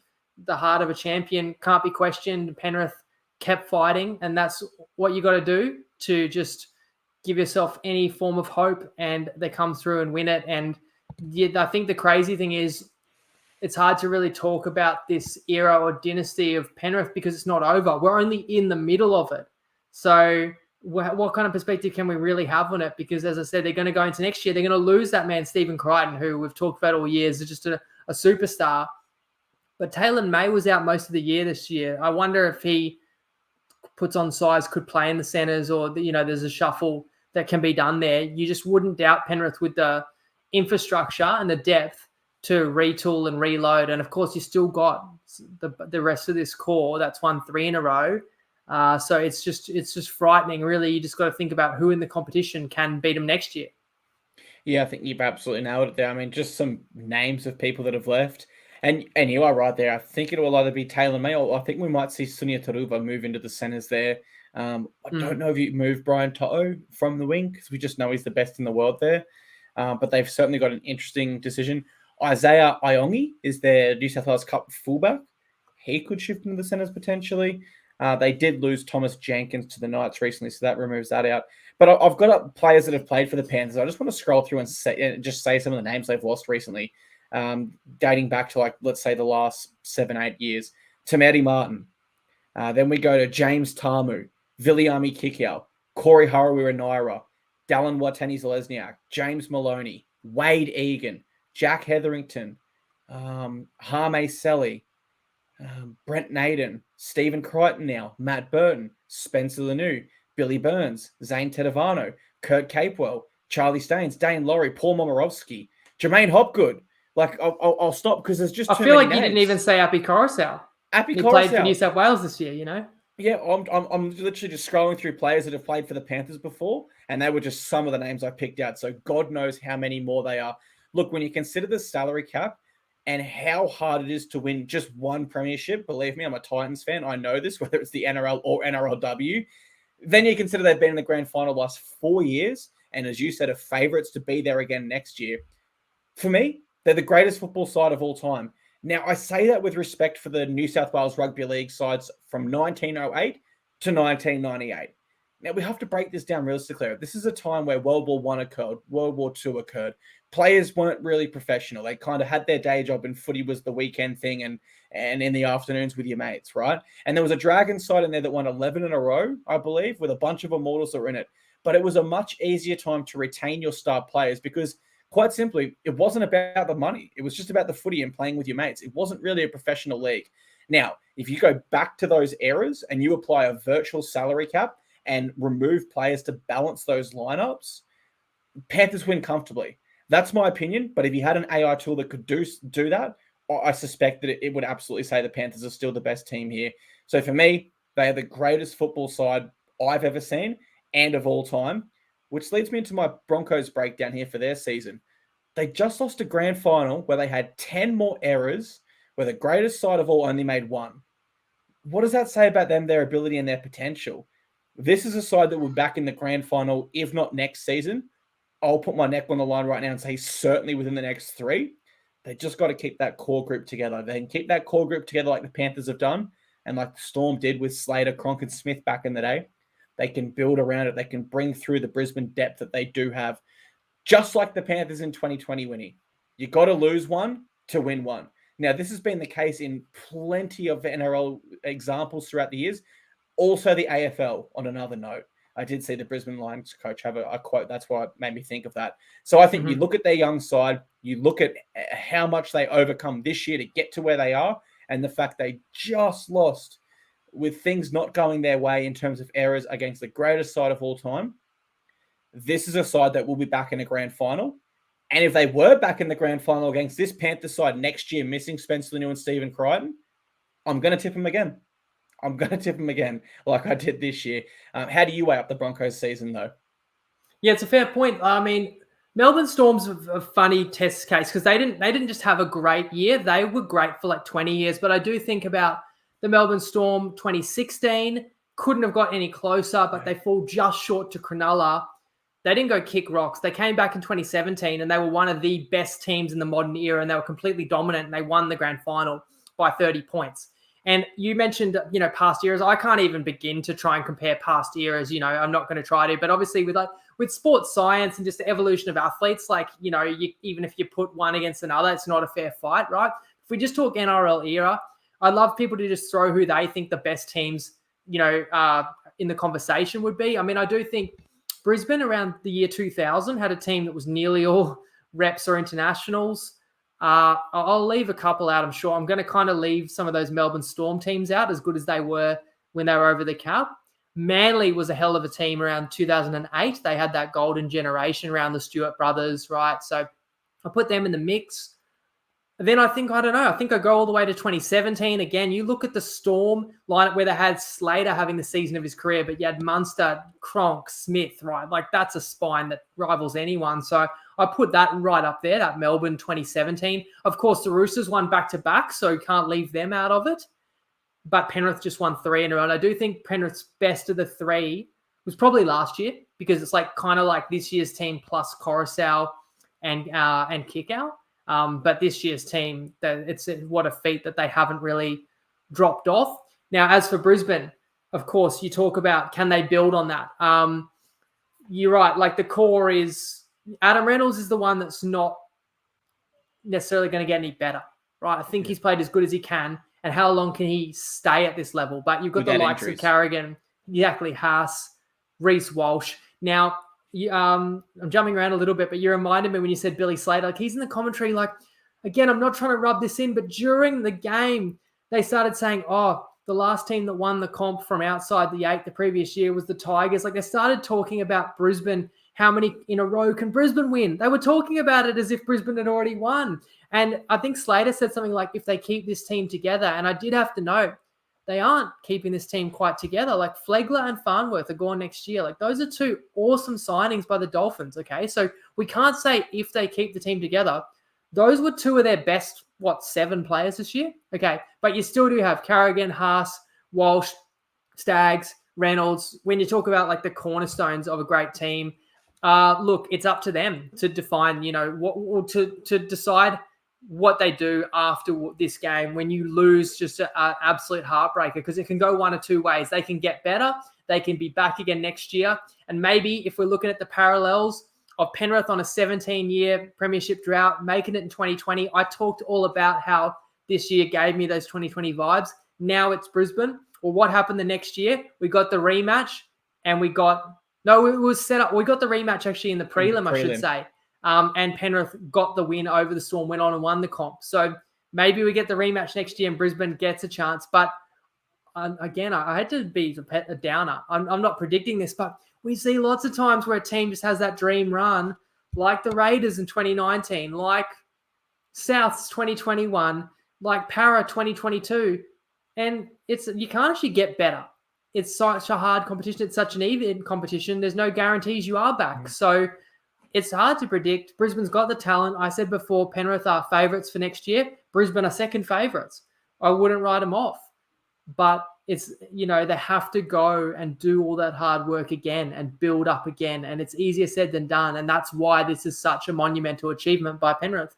the heart of a champion can't be questioned. Penrith kept fighting, and that's what you got to do to just give yourself any form of hope, and they come through and win it. And I think the crazy thing is it's hard to really talk about this era or dynasty of Penrith because it's not over. We're only in the middle of it. So what kind of perspective can we really have on it? Because as I said, they're going to go into next year. They're going to lose that man, Stephen Crichton, who we've talked about all years, is just a superstar. But Taylor May was out most of the year this year. I wonder if he puts on size, could play in the centres, or, there's a shuffle that can be done there. You just wouldn't doubt Penrith with the infrastructure and the depth to retool and reload. And of course, you still got the rest of this core that's won 3 in a row. So it's just frightening. Really, you just got to think about who in the competition can beat them next year. Yeah, I think you've absolutely nailed it there. I mean, just some names of people that have left. And you are right there. I think it will either be Taylor May or I think we might see Sunia Taruva move into the centres there. I don't know if you move Brian To'o from the wing because we just know he's the best in the world there. But they've certainly got an interesting decision. Isaiah Iongi is their New South Wales Cup fullback. He could shift into the centres potentially. They did lose Thomas Jenkins to the Knights recently, so that removes that out. But I've got players that have played for the Panthers. I just want to scroll through and say some of the names they've lost recently, dating back to, let's say, the last 7-8 years. Tamati Martin. Then we go to James Tamu, Viliami Kikau, Corey Harawira-Naira, Dallin Watene-Zelezniak, James Maloney, Wade Egan, Jack Hetherington, Harme Selly, Brent Naden, Stephen Crichton now, Matt Burton, Spencer Lanu, Billy Burns, Zane Tedavano, Kurt Capewell, Charlie Staines, Dane Laurie, Paul Momorovsky, Jermaine Hopgood. I'll stop because there's just too many I feel like names. You didn't even say Api Coruscant. He played for New South Wales this year, Yeah, I'm literally just scrolling through players that have played for the Panthers before, and they were just some of the names I picked out. So God knows how many more they are. Look, when you consider the salary cap and how hard it is to win just one premiership, believe me, I'm a Titans fan. I know this, whether it's the NRL or NRLW. Then you consider they've been in the grand final the last 4 years, and as you said, are favourites to be there again next year. For me, they're the greatest football side of all time. Now, I say that with respect for the New South Wales Rugby League sides from 1908 to 1998. Now, we have to break this down realistically. This is a time where World War I occurred, World War II occurred. Players weren't really professional. They kind of had their day job, and footy was the weekend thing and in the afternoons with your mates, right? And there was a Dragon side in there that won 11 in a row, I believe, with a bunch of Immortals that were in it. But it was a much easier time to retain your star players because, quite simply, it wasn't about the money. It was just about the footy and playing with your mates. It wasn't really a professional league. Now, if you go back to those eras and you apply a virtual salary cap and remove players to balance those lineups, Panthers win comfortably. That's my opinion. But if you had an AI tool that could do that, I suspect that it would absolutely say the Panthers are still the best team here. So for me, they are the greatest football side I've ever seen and of all time, which leads me into my Broncos breakdown here for their season. They just lost a grand final where they had 10 more errors, where the greatest side of all only made one. What does that say about them, their ability and their potential? This is a side that will be back in the grand final, if not next season. I'll put my neck on the line right now and say certainly within the next 3. They just got to keep that core group together. They can keep that core group together like the Panthers have done and like the Storm did with Slater, Cronk, and Smith back in the day. They can build around it. They can bring through the Brisbane depth that they do have, just like the Panthers in 2020 winning. You got to lose one to win one. Now, this has been the case in plenty of NRL examples throughout the years. Also, the AFL, on another note. I did see the Brisbane Lions coach have a quote. That's why it made me think of that. So I think you look at their young side, you look at how much they overcome this year to get to where they are, and the fact they just lost with things not going their way in terms of errors against the greatest side of all time. This is a side that will be back in a grand final. And if they were back in the grand final against this Panthers side next year, missing Spencer Leniu and Stephen Crichton, I'm going to tip them again. Like I did this year. How do you weigh up the Broncos season, though? Yeah, it's a fair point. I mean, Melbourne Storm's a funny test case because they didn't just have a great year. They were great for like 20 years. But I do think about the Melbourne Storm 2016, couldn't have got any closer, but they fall just short to Cronulla. They didn't go kick rocks. They came back in 2017 and they were one of the best teams in the modern era and they were completely dominant and they won the grand final by 30 points. And you mentioned, past eras. I can't even begin to try and compare past eras. I'm not going to try to. But obviously with sports science and just the evolution of athletes, even if you put one against another, it's not a fair fight, right? If we just talk NRL era, I'd love people to just throw who they think the best teams, in the conversation would be. I mean, I do think Brisbane around the year 2000 had a team that was nearly all reps or internationals. I'll leave a couple out, I'm sure. I'm going to kind of leave some of those Melbourne Storm teams out, as good as they were when they were over the cap. Manly was a hell of a team around 2008. They had that golden generation around the Stewart brothers, right? So I put them in the mix. Then I think I go all the way to 2017. Again, you look at the Storm lineup where they had Slater having the season of his career, but you had Munster, Cronk, Smith, right? Like that's a spine that rivals anyone. So I put that right up there, that Melbourne 2017. Of course, the Roosters won back-to-back, so can't leave them out of it. But Penrith just won 3 in a row. And I do think Penrith's best of the 3 was probably last year because it's kind of like this year's team plus Coruscant and Kickout. But this year's team, it's what a feat that they haven't really dropped off. Now, as for Brisbane, of course, you talk about can they build on that? You're right. Like the core is Adam Reynolds is the one that's not necessarily going to get any better, right? I think he's played as good as he can. And how long can he stay at this level? But you've got the likes of Carrigan, exactly, Haas, Reece Walsh. Now, I'm jumping around a little bit, but you reminded me when you said Billy Slater, he's in the commentary, again, I'm not trying to rub this in, but during the game, they started saying, the last team that won the comp from outside the 8 the previous year was the Tigers. They started talking about Brisbane. How many in a row can Brisbane win? They were talking about it as if Brisbane had already won. And I think Slater said something like, if they keep this team together, and I did have to note, they aren't keeping this team quite together. Flegler and Farnworth are gone next year. Those are 2 awesome signings by the Dolphins, okay? So we can't say if they keep the team together. Those were 2 of their best, 7 players this year? Okay, but you still do have Carrigan, Haas, Walsh, Staggs, Reynolds. When you talk about the cornerstones of a great team, look, it's up to them to define, to decide what they do after this game when you lose just an absolute heartbreaker, because it can go one or two ways. They can get better. They can be back again next year. And maybe if we're looking at the parallels of Penrith on a 17-year premiership drought, making it in 2020, I talked all about how this year gave me those 2020 vibes. Now it's Brisbane. Well, what happened the next year? We got the rematch and it was set up. We got the rematch actually in the prelim, I should say. And Penrith got the win over the Storm, went on and won the comp. So maybe we get the rematch next year and Brisbane gets a chance. But again, I had to be a downer. I'm not predicting this, but we see lots of times where a team just has that dream run, like the Raiders in 2019, like Souths 2021, like Para 2022. And you can't actually get better. It's such a hard competition. It's such an even competition. There's no guarantees you are back. So it's hard to predict. Brisbane's got the talent. I said before, Penrith are favourites for next year. Brisbane are second favourites. I wouldn't write them off. But it's, they have to go and do all that hard work again and build up again. And it's easier said than done. And that's why this is such a monumental achievement by Penrith.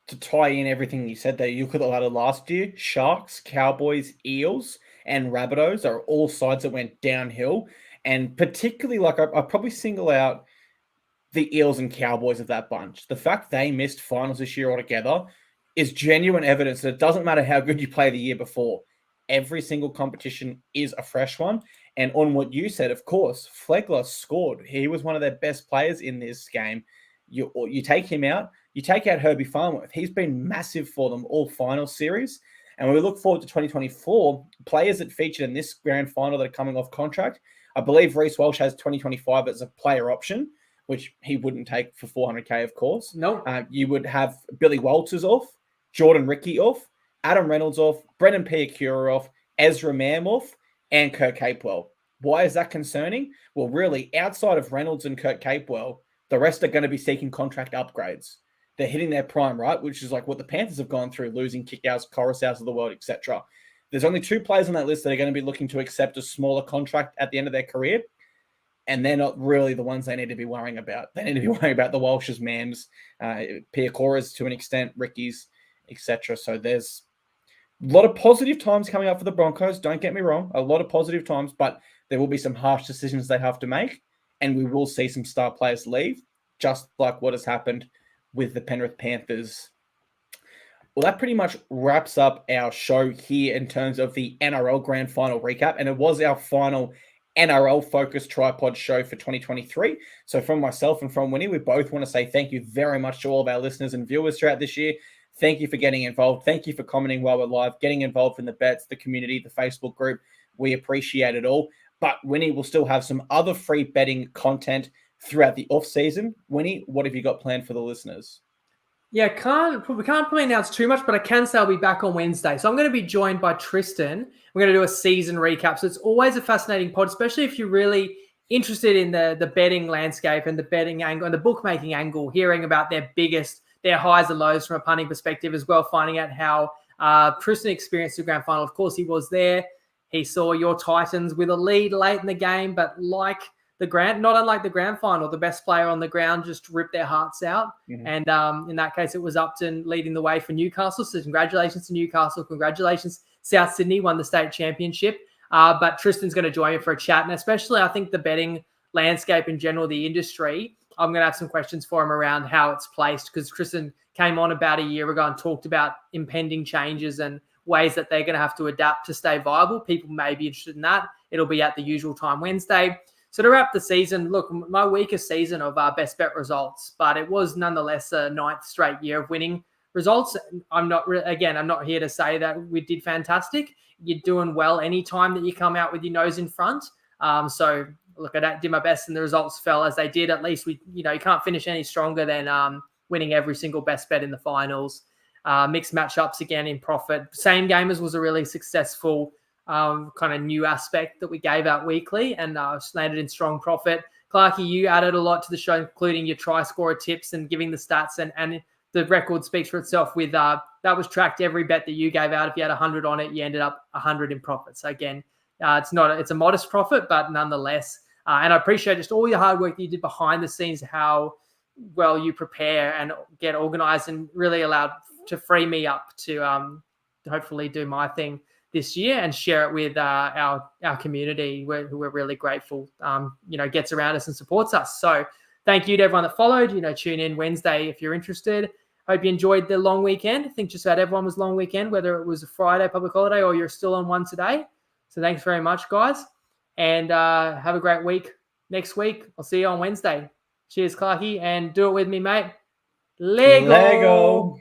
To tie in everything you said there, you look at the ladder last year, Sharks, Cowboys, Eels, and Rabbitohs are all sides that went downhill. And particularly, I probably single out the Eels and Cowboys of that bunch. The fact they missed finals this year altogether is genuine evidence that it doesn't matter how good you play the year before. Every single competition is a fresh one. And on what you said, of course, Flegler scored. He was one of their best players in this game. You take him out, you take out Herbie Farnworth. He's been massive for them all final series. And when we look forward to 2024, players that featured in this grand final that are coming off contract, I believe Reece Walsh has 2025 as a player option, which he wouldn't take for $400K, of course. No. You would have Billy Walters off, Jordan Ricky off, Adam Reynolds off, Brendan Piacura off, Ezra Mam off, and Kurt Capewell. Why is that concerning? Well, really, outside of Reynolds and Kurt Capewell, the rest are going to be seeking contract upgrades. They're hitting their prime, right? Which is like what the Panthers have gone through, losing Kickouts, Coruscaws of the world, etc. There's only 2 players on that list that are going to be looking to accept a smaller contract at the end of their career. And they're not really the ones they need to be worrying about. They need to be worrying about the Walsh's, Mams, Piacoras to an extent, Ricky's, etc. So there's a lot of positive times coming up for the Broncos. Don't get me wrong. A lot of positive times, but there will be some harsh decisions they have to make. And we will see some star players leave, just like what has happened with the Penrith Panthers. Well, that pretty much wraps up our show here in terms of the NRL Grand Final recap. And it was our final NRL-focused TryPod show for 2023. So from myself and from Winnie, we both want to say thank you very much to all of our listeners and viewers throughout this year. Thank you for getting involved. Thank you for commenting while we're live, getting involved in the bets, the community, the Facebook group. We appreciate it all. But Winnie will still have some other free betting content throughout the off-season. Winnie, what have you got planned for the listeners? Yeah, we can't probably announce too much, but I can say I'll be back on Wednesday. So I'm going to be joined by Tristan. We're going to do a season recap. So it's always a fascinating pod, especially if you're really interested in the betting landscape and the betting angle and the bookmaking angle, hearing about their highs and lows from a punting perspective as well, finding out how Tristan experienced the grand final. Of course, he was there. He saw your Titans with a lead late in the game, but not unlike the grand final, the best player on the ground just ripped their hearts out. Mm-hmm. And in that case, it was Upton leading the way for Newcastle. So congratulations to Newcastle. Congratulations. South Sydney won the state championship. But Tristan's going to join me for a chat. And especially, I think the betting landscape in general, the industry, I'm going to have some questions for him around how it's placed, because Tristan came on about a year ago and talked about impending changes and ways that they're going to have to adapt to stay viable. People may be interested in that. It'll be at the usual time Wednesday. So to wrap the season, look, my weakest season of best bet results, but it was nonetheless a 9th straight year of winning results. I'm not here to say that we did fantastic. You're doing well anytime that you come out with your nose in front. So look, I did my best and the results fell as they did. At least you can't finish any stronger than winning every single best bet in the finals. Mixed matchups again in profit. Same gamers was a really successful kind of new aspect that we gave out weekly and landed in strong profit. Clarky, you added a lot to the show, including your try scorer tips and giving the stats, and the record speaks for itself with that was tracked every bet that you gave out. If you had 100 on it, you ended up 100 in profit. So again, it's a modest profit, but nonetheless, and I appreciate just all your hard work that you did behind the scenes, how well you prepare and get organized, and really allowed to free me up to hopefully do my thing this year and share it with our community, who we're really grateful, gets around us and supports us. So thank you to everyone that followed. Tune in Wednesday if you're interested. Hope you enjoyed the long weekend. I think just about everyone was long weekend, whether it was a Friday public holiday or you're still on one today. So thanks very much, guys. And have a great week next week. I'll see you on Wednesday. Cheers, Clarky. And do it with me, mate. Lego.